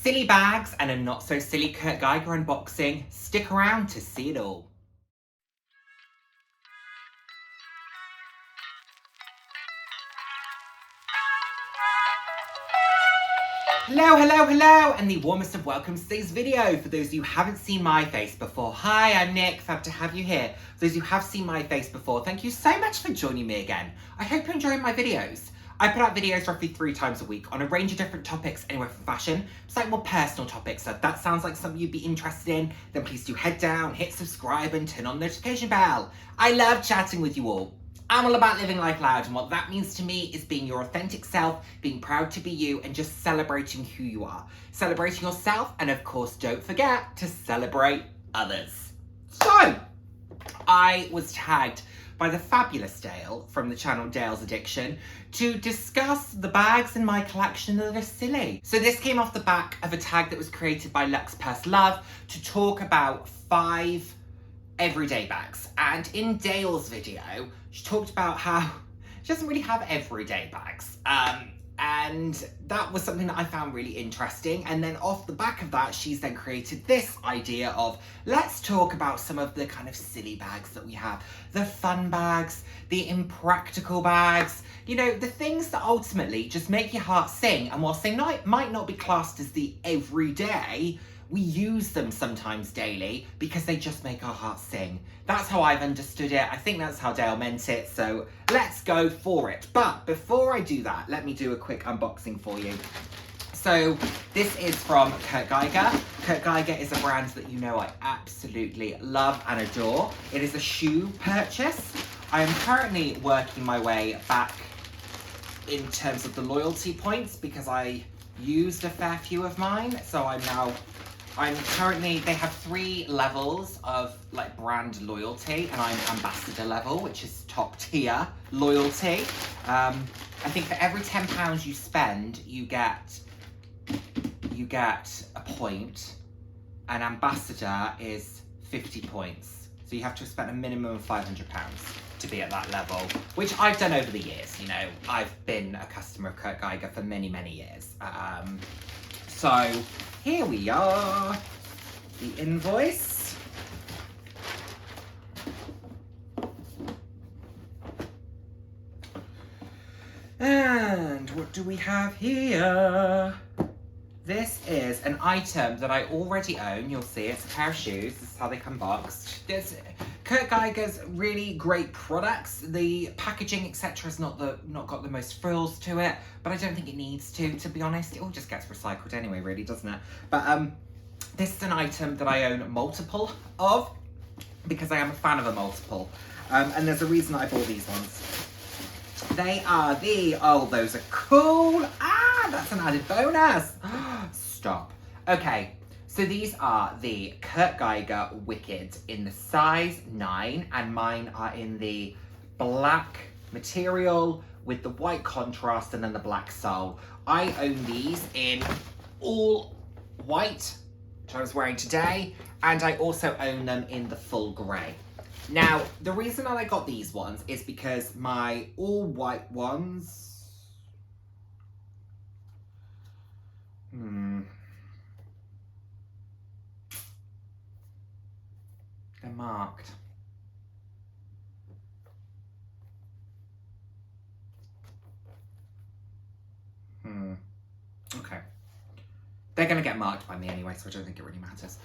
silly bags and a not so silly Kurt Geiger unboxing. Stick around to see it all. Hello, and the warmest of welcomes to today's video. For those of you who haven't seen my face before, hi, I'm Nick, fab to have you here. For those of you who have seen my face before, thank you so much for joining me again. I hope you're enjoying my videos. I put out videos roughly 3 times a week on a range of different topics, anywhere from fashion, slightly more personal topics. So if that sounds like something you'd be interested in, then please do head down, hit subscribe and turn on the notification bell. I love chatting with you all. I'm all about living life loud, and what that means to me is being your authentic self, being proud to be you, and just celebrating who you are. Celebrating yourself, and of course, don't forget to celebrate others. So, I was tagged by the fabulous Dayle from the channel Dayle's Addiction to discuss the bags in my collection that are silly. So this came off the back of a tag that was created by Lux Purse Love to talk about 5 everyday bags. And in Dayle's video, she talked about how she doesn't really have everyday bags. And that was something that I found really interesting. And then off the back of that, she's then created this idea of, let's talk about some of the kind of silly bags that we have. The fun bags, the impractical bags, you know, the things that ultimately just make your heart sing. And whilst they might not be classed as the everyday, we use them sometimes daily because they just make our hearts sing. That's how I've understood it. I think that's how Dayle meant it. So let's go for it. But before I do that, let me do a quick unboxing for you. So this is from Kurt Geiger. Kurt Geiger is a brand that you know I absolutely love and adore. It is a shoe purchase. I am currently working my way back in terms of the loyalty points because I used a fair few of mine. So they have 3 levels of like brand loyalty, and I'm ambassador level, which is top tier loyalty. I think for every £10 you spend, you get a point, and ambassador is 50 points. So you have to spend a minimum of £500 to be at that level, which I've done over the years. You know, I've been a customer of Kurt Geiger for many, many years. So here we are, the invoice. And what do we have here? This is an item that I already own. You'll see it's a pair of shoes. This is how they come boxed. There's Kurt Geiger's really great products. The packaging, etc., has not got the most frills to it, but I don't think it needs to be honest. It all just gets recycled anyway, really, doesn't it? But this is an item that I own multiple of because I am a fan of a multiple. And there's a reason I bought these ones. They are those are cool. That's an added bonus. Stop. Okay, so these are the Kurt Geiger Wicked in the size 9, and mine are in the black material with the white contrast and then the black sole. I own these in all white, which I was wearing today, and I also own them in the full grey. Now, the reason that I got these ones is because my all white ones, they're marked. Okay. They're gonna get marked by me anyway, so I don't think it really matters.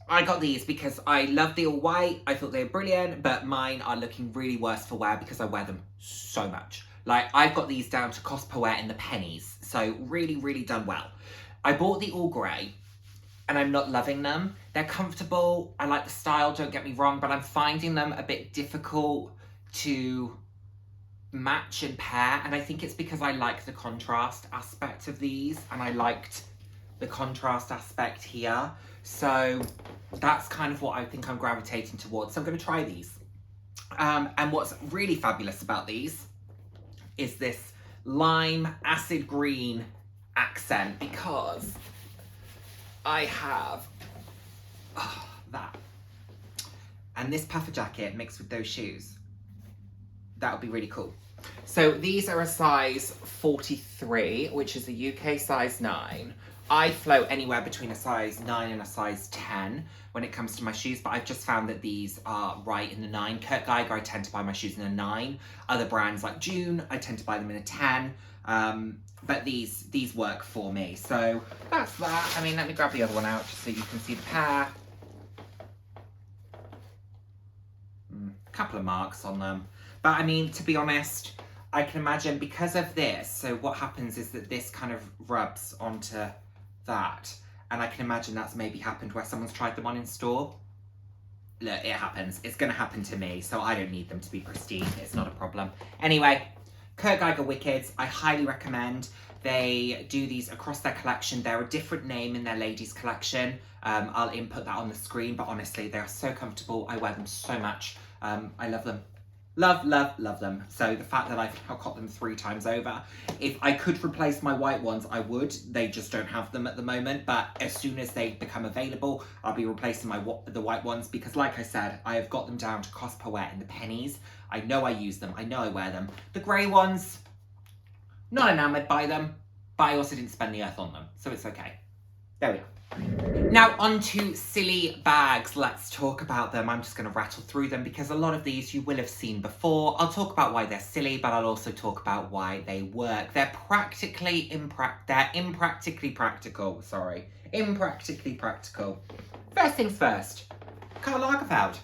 I got these because I love the all white. I thought they were brilliant, but mine are looking really worse for wear because I wear them so much. Like, I've got these down to cost per wear in the pennies. So really, really done well. I bought the all grey and I'm not loving them. They're comfortable. I like the style, don't get me wrong, but I'm finding them a bit difficult to match and pair. And I think it's because I like the contrast aspect of these, and I liked the contrast aspect here. So that's kind of what I think I'm gravitating towards. So I'm going to try these. And what's really fabulous about these is this lime acid green accent, because I have that. And this puffer jacket mixed with those shoes. That would be really cool. So these are a size 43, which is a UK size 9. I float anywhere between a size 9 and a size 10 when it comes to my shoes, but I've just found that these are right in the 9. Kurt Geiger, I tend to buy my shoes in a 9. Other brands like June, I tend to buy them in a 10. But these work for me. So that's that. I mean, let me grab the other one out just so you can see the pair. A couple of marks on them. But I mean, to be honest, I can imagine because of this, so what happens is that this kind of rubs onto that. And I can imagine that's maybe happened where someone's tried them on in store. Look, it happens. It's going to happen to me, so I don't need them to be pristine. It's not a problem. Anyway, Kurt Geiger Wickeds, I highly recommend. They do these across their collection. They're a different name in their ladies collection. I'll input that on the screen, but honestly, they are so comfortable. I wear them so much. I love them. Love, love, love them. So the fact that I've now got them 3 times over, if I could replace my white ones, I would. They just don't have them at the moment, but as soon as they become available, I'll be replacing the white ones because like I said, I have got them down to cost per wear in the pennies. I know I use them. I know I wear them. The grey ones, not enamoured by them, but I also didn't spend the earth on them, so it's okay. There we are. Now onto silly bags. Let's talk about them. I'm just going to rattle through them because a lot of these you will have seen before. I'll talk about why they're silly, but I'll also talk about why they work. They're impractically practical. Sorry, impractically practical. First things first, Karl Lagerfeld.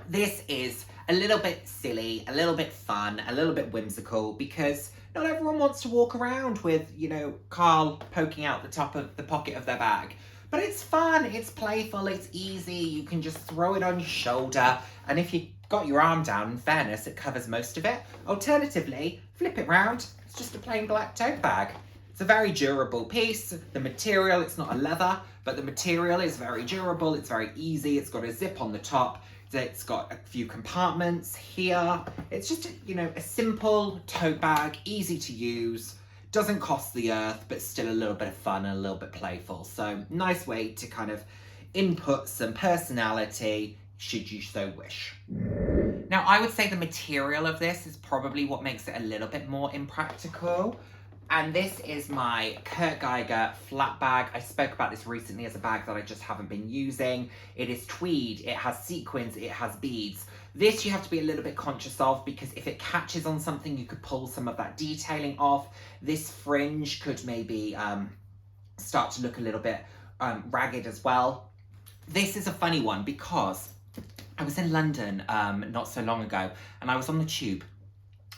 This is a little bit silly, a little bit fun, a little bit whimsical because not everyone wants to walk around with, you know, Karl poking out the top of the pocket of their bag. But it's fun, it's playful, it's easy, you can just throw it on your shoulder, and if you got your arm down, in fairness, it covers most of it. Alternatively, flip it round, it's just a plain black tote bag. It's a very durable piece. The material, it's not a leather, but the material is very durable, it's very easy, it's got a zip on the top, it's got a few compartments here. It's just, you know, a simple tote bag, easy to use, doesn't cost the earth, but still a little bit of fun and a little bit playful. So nice way to kind of input some personality, should you so wish. Now, I would say the material of this is probably what makes it a little bit more impractical. And this is my Kurt Geiger flat bag. I spoke about this recently as a bag that I just haven't been using. It is tweed, it has sequins, it has beads. This you have to be a little bit conscious of because if it catches on something, you could pull some of that detailing off. This fringe could maybe start to look a little bit ragged as well. This is a funny one because I was in London not so long ago and I was on the tube.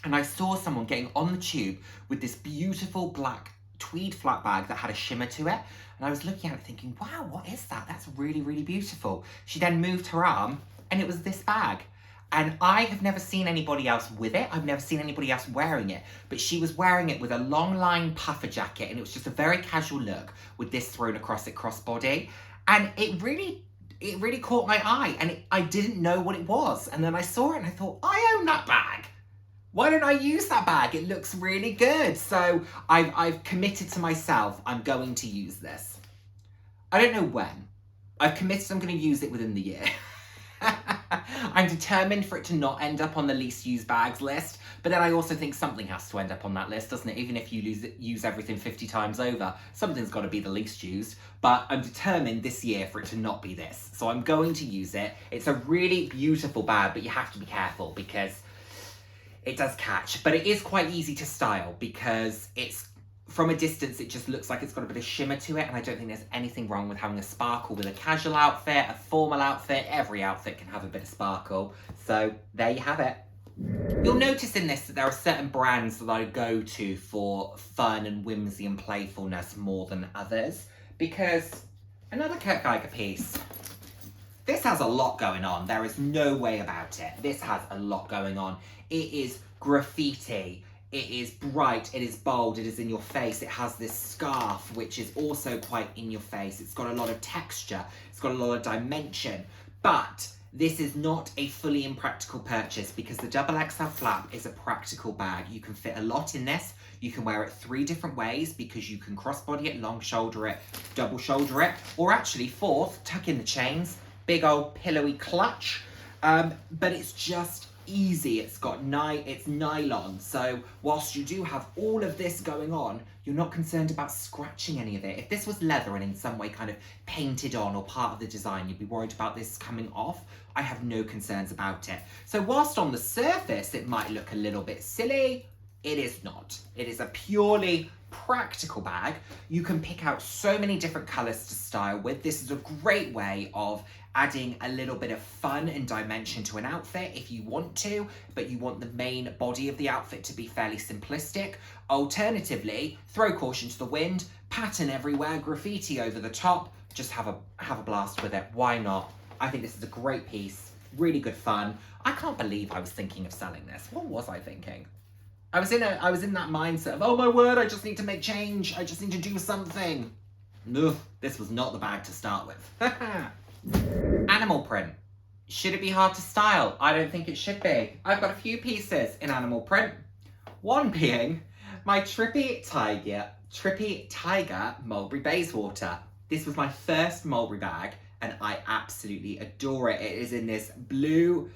And I saw someone getting on the tube with this beautiful black tweed flat bag that had a shimmer to it. And I was looking at it thinking, wow, what is that? That's really, really beautiful. She then moved her arm and it was this bag. And I have never seen anybody else with it. I've never seen anybody else wearing it. But she was wearing it with a long line puffer jacket and it was just a very casual look with this thrown across it crossbody. And it really caught my eye and I didn't know what it was. And then I saw it and I thought, I own that bag. Why don't I use that bag? It looks really good. So I've committed to myself, I'm going to use this. I don't know when. I've committed I'm going to use it within the year. I'm determined for it to not end up on the least used bags list, but then I also think something has to end up on that list, doesn't it? Even if you use everything 50 times over, something's got to be the least used, but I'm determined this year for it to not be this. So I'm going to use it. It's a really beautiful bag, but you have to be careful because it does catch, but it is quite easy to style because it's, from a distance, it just looks like it's got a bit of shimmer to it, and I don't think there's anything wrong with having a sparkle with a casual outfit, a formal outfit. Every outfit can have a bit of sparkle, so there you have it. You'll notice in this that there are certain brands that I go to for fun and whimsy and playfulness more than others, because another Kurt Geiger piece. This has a lot going on. There is no way about it. This has a lot going on. It is graffiti. It is bright. It is bold. It is in your face. It has this scarf, which is also quite in your face. It's got a lot of texture. It's got a lot of dimension. But this is not a fully impractical purchase because the XXL flap is a practical bag. You can fit a lot in this. You can wear it 3 different ways because you can crossbody it, long shoulder it, double shoulder it, or actually 4th, tuck in the chains. Big old pillowy clutch, but it's just easy. It's got it's nylon, so whilst you do have all of this going on, You're not concerned about scratching any of it. If this was leather and in some way kind of painted on or part of the design, you'd be worried about this coming off. I have no concerns about it. So whilst on the surface it might look a little bit silly, it is not. It is a purely practical bag. You can pick out so many different colours to style with. This is a great way of adding a little bit of fun and dimension to an outfit if you want to, but you want the main body of the outfit to be fairly simplistic. Alternatively, throw caution to the wind, pattern everywhere, graffiti over the top, just have a blast with it. Why not? I think this is a great piece, really good fun. I can't believe I was thinking of selling this. What was I thinking? I was in that mindset of, oh my word, I just need to make change. I just need to do something. No, this was not the bag to start with. Animal print. Should it be hard to style? I don't think it should be. I've got a few pieces in animal print. One being my Trippy Tiger Mulberry Bayswater. This was my first Mulberry bag and I absolutely adore it. It is in this blue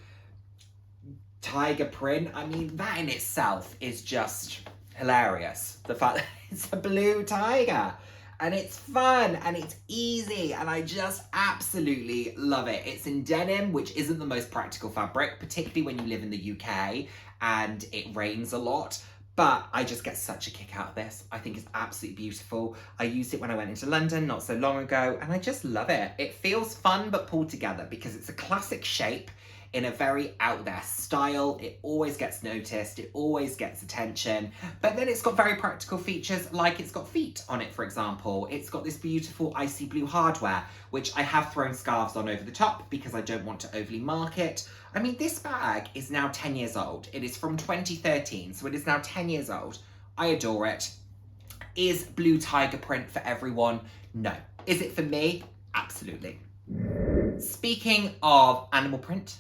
tiger print. I mean, that in itself is just hilarious. The fact that it's a blue tiger and it's fun and it's easy and I just absolutely love it. It's in denim, which isn't the most practical fabric, particularly when you live in the UK and it rains a lot. But I just get such a kick out of this. I think it's absolutely beautiful. I used it when I went into London not so long ago and I just love it. It feels fun but pulled together because it's a classic shape in a very out there style. It always gets noticed, it always gets attention, but then it's got very practical features like it's got feet on it, for example. It's got this beautiful icy blue hardware, which I have thrown scarves on over the top because I don't want to overly mark it. I mean, this bag is now 10 years old. It is from 2013, so it is now 10 years old. I adore it. Is blue tiger print for everyone? No. Is it for me? Absolutely. Speaking of animal print,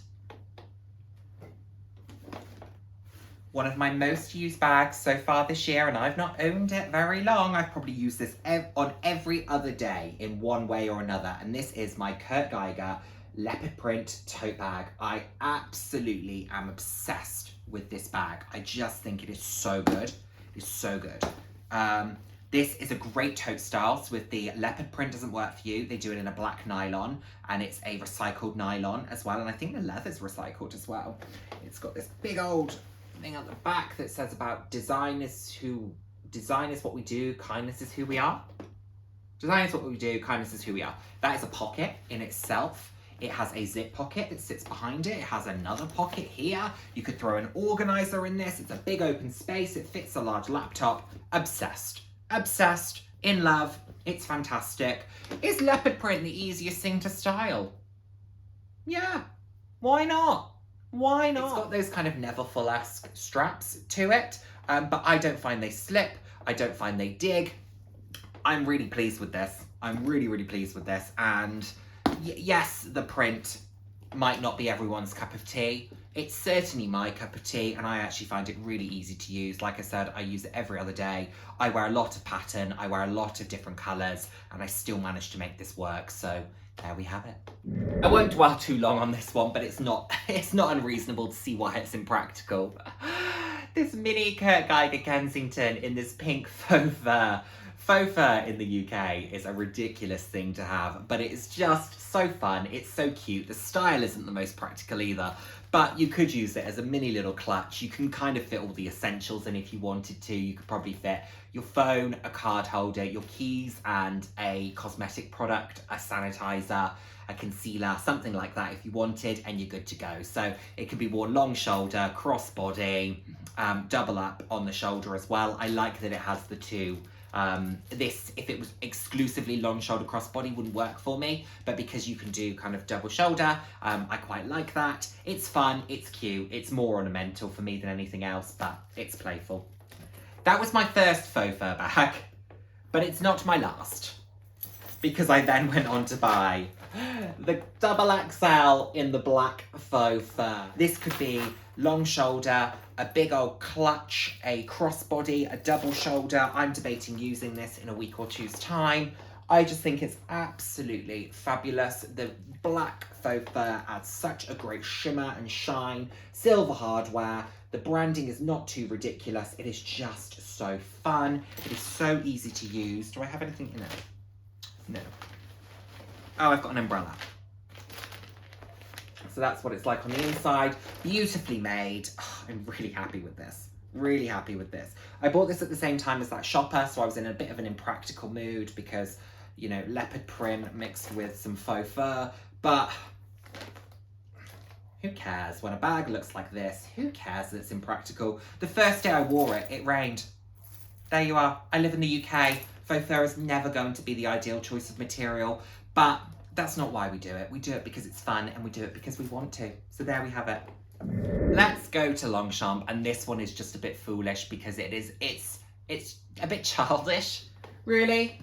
one of my most used bags so far this year, and I've not owned it very long. I've probably used this on every other day in one way or another, and this is my Kurt Geiger leopard print tote bag. I absolutely am obsessed with this bag. I just think it is so good. It is so good. This is a great tote style, so if the leopard print doesn't work for you, they do it in a black nylon, and it's a recycled nylon as well, and I think the leather's recycled as well. It's got this big old thing at the back that says about design is what we do, kindness is who we are. Design is what we do, kindness is who we are. That is a pocket in itself. It has a zip pocket that sits behind it. It has another pocket here. You could throw an organizer in this. It's a big open space. It fits a large laptop. Obsessed. Obsessed. In love. It's fantastic. Is leopard print the easiest thing to style? Yeah. Why not? Why not? It's got those kind of Neverfull-esque straps to it, but I don't find they slip. I don't find they dig. I'm really pleased with this. I'm really, really pleased with this. And yes, the print might not be everyone's cup of tea. It's certainly my cup of tea, and I actually find it really easy to use. Like I said, I use it every other day. I wear a lot of pattern. I wear a lot of different colours, and I still manage to make this work. So there we have it. I won't dwell too long on this one, but it's not unreasonable to see why it's impractical. This mini Kurt Geiger Kensington in this pink faux fur. Faux fur in the UK is a ridiculous thing to have, but it is just so fun. It's so cute. The style isn't the most practical either, but you could use it as a mini little clutch. You can kind of fit all the essentials in if you wanted to. You could probably fit your phone, a card holder, your keys, and a cosmetic product, a sanitizer, a concealer, something like that if you wanted, and you're good to go. So it can be worn long shoulder, crossbody, double up on the shoulder as well. I like that it has the two. This, if it was exclusively long shoulder crossbody, wouldn't work for me, but because you can do kind of double shoulder, I quite like that. It's fun, it's cute, it's more ornamental for me than anything else, but it's playful. That was my first faux fur bag, but it's not my last, because I then went on to buy the double XL in the black faux fur. This could be long shoulder, a big old clutch, a crossbody, a double shoulder. I'm debating using this in a week or two's time. I just think it's absolutely fabulous. The black faux fur adds such a great shimmer and shine, silver hardware, The branding is not too ridiculous. It is just so fun. It is so easy to use. Do I have anything in it? No. Oh, I've got an umbrella. So that's what it's like on the inside. Beautifully made. Oh, I'm really happy with this. Really happy with this. I bought this at the same time as that shopper, so I was in a bit of an Impractical mood because, you know, leopard print mixed with some faux fur. But who cares? When a bag looks like this, who cares that it's Impractical? The first day I wore it, it rained. There you are. I live in the UK. Faux fur is never going to be the ideal choice of material, but that's not why we do it. We do it because it's fun and we do it because we want to. So there we have it. Let's go to Longchamp, and this one is just a bit foolish because it's a bit childish, really.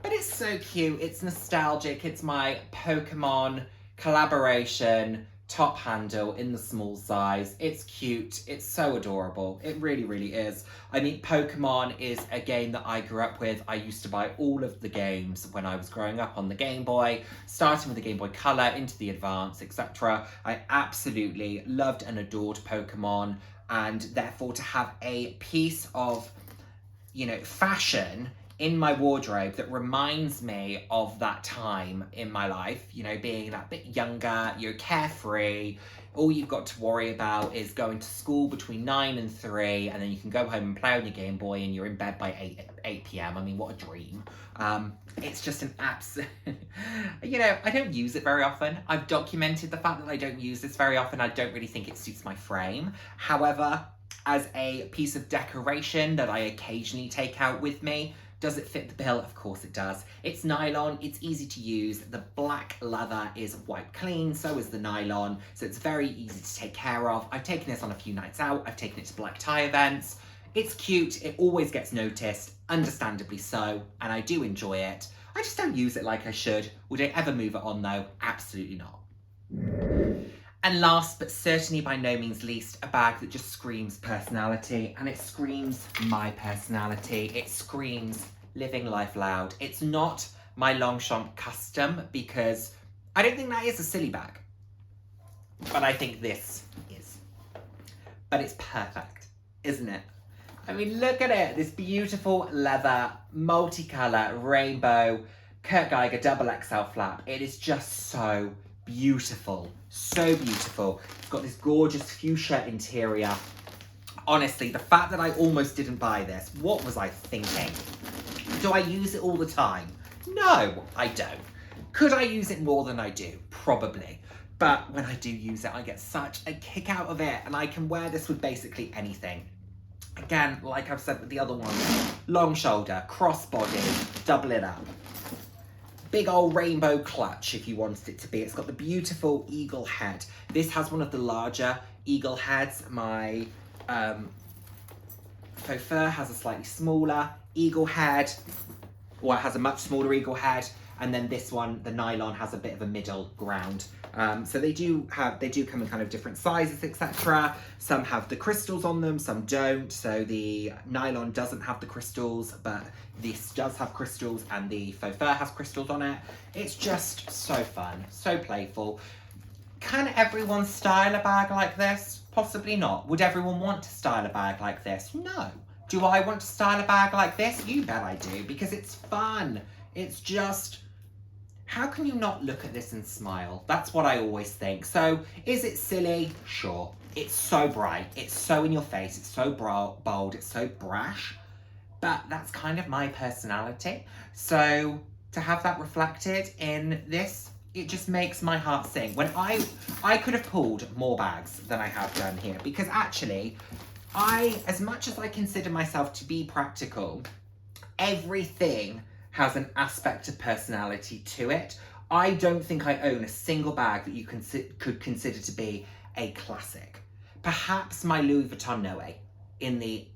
But it's so cute. It's nostalgic. It's my Pokemon collaboration top handle in the small size. It's cute. It's so adorable. It really, really is. I mean, Pokemon is a game that I grew up with. I used to buy all of the games when I was growing up on the Game Boy, starting with the Game Boy Color into the Advance, etc. I absolutely loved and adored Pokemon, and therefore to have a piece of, you know, fashion in my wardrobe that reminds me of that time in my life, you know, being that bit younger, you're carefree, all you've got to worry about is going to school between 9 and 3, and then you can go home and play on your Game Boy and you're in bed by 8 p.m. I mean, what a dream. It's just an absolute, you know, I don't use it very often. I've documented the fact that I don't use this very often. I don't really think it suits my frame. However, as a piece of decoration that I occasionally take out with me, does it fit the bill? Of course it does. It's nylon, it's easy to use. The black leather is white clean, so is the nylon. So it's very easy to take care of. I've taken this on a few nights out. I've taken it to black tie events. It's cute, it always gets noticed, understandably so, and I do enjoy it. I just don't use it like I should. Would I ever move it on though? Absolutely not. And last, but certainly by no means least, a bag that just screams personality, and it screams my personality. It screams living life loud. It's not my Longchamp custom because I don't think that is a silly bag, but I think this is. But it's perfect, isn't it? I mean, look at it. This beautiful leather, multicolour, rainbow, Kurt Geiger double XL flap. It is just so beautiful. So beautiful. It's got this gorgeous fuchsia interior. Honestly, the fact that I almost didn't buy this, what was I thinking? Do I use it all the time? No, I don't. Could I use it more than I do? Probably. But when I do use it, I get such a kick out of it, and I can wear this with basically anything. Again, like I've said with the other one, long shoulder, crossbody, double it up. Big old rainbow clutch if you wanted it to be. It's got the beautiful eagle head. This has one of the larger eagle heads. My faux fur has a slightly smaller eagle head, or it has a much smaller eagle head. And then this one, the nylon, has a bit of a middle ground. So they do come in kind of different sizes, etc. Some have the crystals on them, some don't. So the nylon doesn't have the crystals, but this does have crystals, and the faux fur has crystals on it. It's just so fun, so playful. Can everyone style a bag like this? Possibly not. Would everyone want to style a bag like this? No. Do I want to style a bag like this? You bet I do, because it's fun. It's just, how can you not look at this and smile? That's what I always think. So, is it silly? Sure. It's so bright. It's so in your face. It's so bold. It's so brash. But that's kind of my personality. So, to have that reflected in this, it just makes my heart sing. When I could have pulled more bags than I have done here, because actually, as much as I consider myself to be practical, everything has an aspect of personality to it. I don't think I own a single bag that you could consider to be a classic. Perhaps my Louis Vuitton Noe in the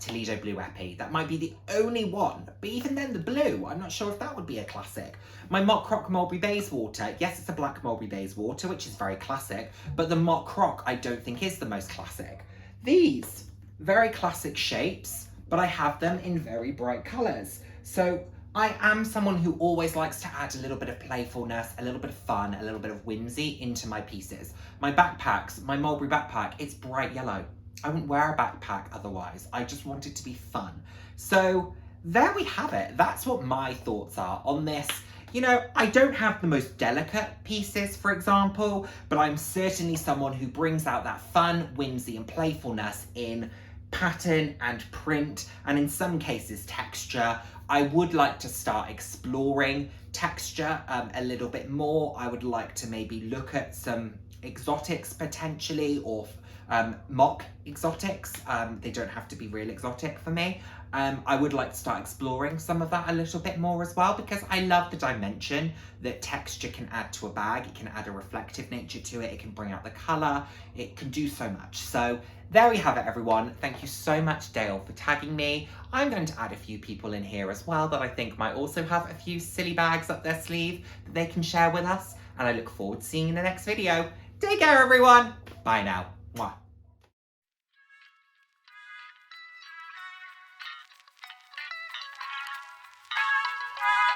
Toledo Blue Epi. That might be the only one. But even then, the blue, I'm not sure if that would be a classic. My Mock Croc Mulberry Bayswater, yes, it's a black Mulberry Bayswater, which is very classic, but the Mock Croc I don't think is the most classic. These, very classic shapes, but I have them in very bright colours. So I am someone who always likes to add a little bit of playfulness, a little bit of fun, a little bit of whimsy into my pieces. My backpacks, my Mulberry backpack, it's bright yellow. I wouldn't wear a backpack otherwise. I just want it to be fun. So there we have it. That's what my thoughts are on this. You know, I don't have the most delicate pieces, for example, but I'm certainly someone who brings out that fun, whimsy and playfulness in pattern and print, and in some cases texture. I would like to start exploring texture a little bit more. I would like to maybe look at some exotics potentially, or mock exotics. They don't have to be real exotic for me. I would like to start exploring some of that a little bit more as well, because I love the dimension that texture can add to a bag. It can add a reflective nature to it. It can bring out the colour. It can do so much. So there we have it, everyone. Thank you so much, Dayle, for tagging me. I'm going to add a few people in here as well that I think might also have a few silly bags up their sleeve that they can share with us. And I look forward to seeing you in the next video. Take care, everyone. Bye now. Mwah.